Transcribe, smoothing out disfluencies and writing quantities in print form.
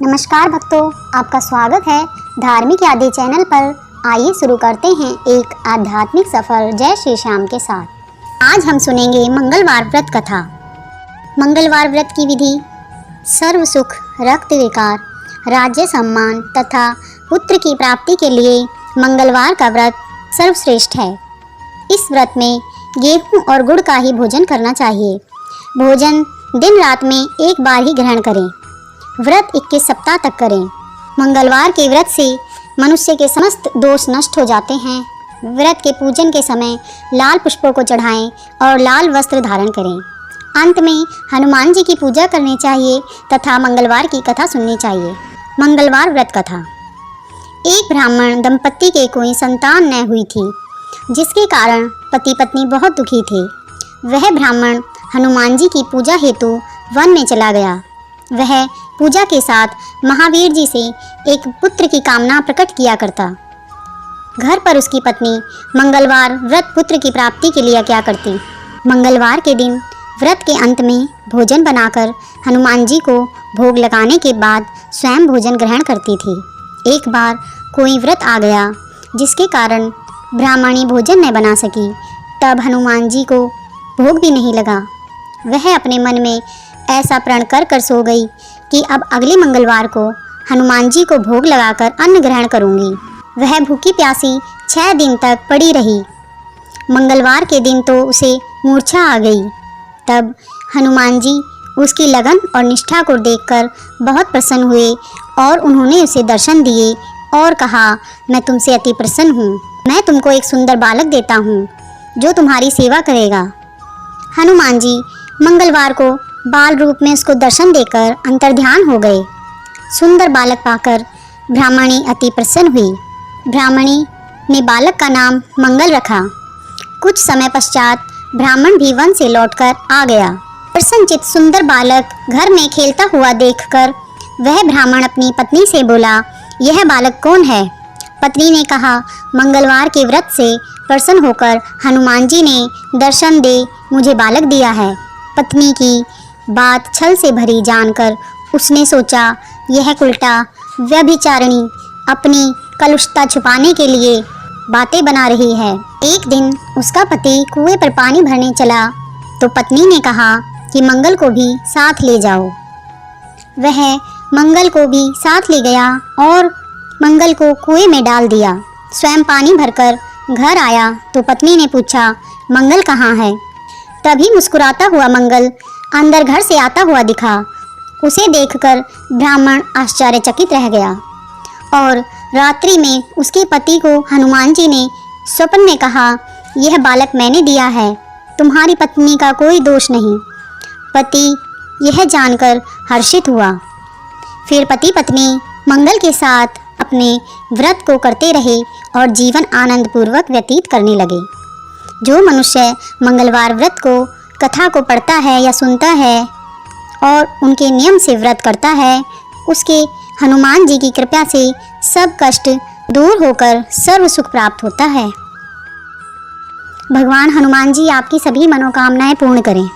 नमस्कार भक्तों, आपका स्वागत है धार्मिक यादें चैनल पर। आइए शुरू करते हैं एक आध्यात्मिक सफर जय श्री श्याम के साथ। आज हम सुनेंगे मंगलवार व्रत कथा। मंगलवार व्रत की विधि। सर्व सुख, रक्त विकार, राज्य सम्मान तथा पुत्र की प्राप्ति के लिए मंगलवार का व्रत सर्वश्रेष्ठ है। इस व्रत में गेहूं और गुड़ का ही भोजन करना चाहिए। भोजन दिन रात में एक बार ही ग्रहण करें। व्रत 21 सप्ताह तक करें। मंगलवार के व्रत से मनुष्य के समस्त दोष नष्ट हो जाते हैं। व्रत के पूजन के समय लाल पुष्पों को चढ़ाएं और लाल वस्त्र धारण करें। अंत में हनुमान जी की पूजा करनी चाहिए तथा मंगलवार की कथा सुननी चाहिए। मंगलवार व्रत कथा। एक ब्राह्मण दंपत्ति के कोई संतान न हुई थी, जिसके कारण पति पत्नी बहुत दुखी थे। वह ब्राह्मण हनुमान जी की पूजा हेतु वन में चला गया। वह पूजा के साथ महावीर जी से एक पुत्र की कामना प्रकट किया करता। घर पर उसकी पत्नी मंगलवार व्रत पुत्र की प्राप्ति के लिए क्या करती। मंगलवार के दिन व्रत के अंत में भोजन बनाकर हनुमान जी को भोग लगाने के बाद स्वयं भोजन ग्रहण करती थी। एक बार कोई व्रत आ गया जिसके कारण ब्राह्मणी भोजन न बना सकी। तब हनुमान जी को भोग भी नहीं लगा। वह अपने मन में ऐसा प्रण कर सो गई कि अब अगले मंगलवार को हनुमान जी को भोग लगाकर अन्न ग्रहण करूंगी। वह भूखी प्यासी 6 दिन तक पड़ी रही। मंगलवार के दिन तो उसे मूर्छा आ गई। तब हनुमान जी उसकी लगन और निष्ठा को देखकर बहुत प्रसन्न हुए और उन्होंने उसे दर्शन दिए और कहा, मैं तुमसे अति प्रसन्न हूँ। मैं तुमको एक सुंदर बालक देता हूँ जो तुम्हारी सेवा करेगा। हनुमान जी मंगलवार को बाल रूप में उसको दर्शन देकर अंतर्ध्यान हो गए। सुंदर बालक पाकर ब्राह्मणी अति प्रसन्न हुई। ब्राह्मणी ने बालक का नाम मंगल रखा। कुछ समय पश्चात ब्राह्मण भी वन से लौटकर आ गया। प्रसन्नचित्त सुंदर बालक घर में खेलता हुआ देखकर वह ब्राह्मण अपनी पत्नी से बोला, यह बालक कौन है। पत्नी ने कहा, मंगलवार के व्रत से प्रसन्न होकर हनुमान जी ने दर्शन दे मुझे बालक दिया है। पत्नी की बात छल से भरी जानकर उसने सोचा, यह उल्टा व्यभिचारिणी अपनी कलुषता छुपाने के लिए बातें बना रही है। एक दिन उसका पति कुएं पर पानी भरने चला तो पत्नी ने कहा कि मंगल को भी साथ ले जाओ। वह मंगल को भी साथ ले गया और मंगल को कुएं में डाल दिया। स्वयं पानी भरकर घर आया तो पत्नी ने पूछा, मंगल कहाँ है। तभी मुस्कुराता हुआ मंगल अंदर घर से आता हुआ दिखा। उसे देखकर ब्राह्मण आश्चर्यचकित रह गया और रात्रि में उसके पति को हनुमान जी ने स्वप्न में कहा, यह बालक मैंने दिया है, तुम्हारी पत्नी का कोई दोष नहीं। पति यह जानकर हर्षित हुआ। फिर पति पत्नी मंगल के साथ अपने व्रत को करते रहे और जीवन आनंद पूर्वक व्यतीत करने लगे। जो मनुष्य मंगलवार व्रत को कथा को पढ़ता है या सुनता है और उनके नियम से व्रत करता है, उसके हनुमान जी की कृपा से सब कष्ट दूर होकर सर्व सुख प्राप्त होता है। भगवान हनुमान जी आपकी सभी मनोकामनाएं पूर्ण करें।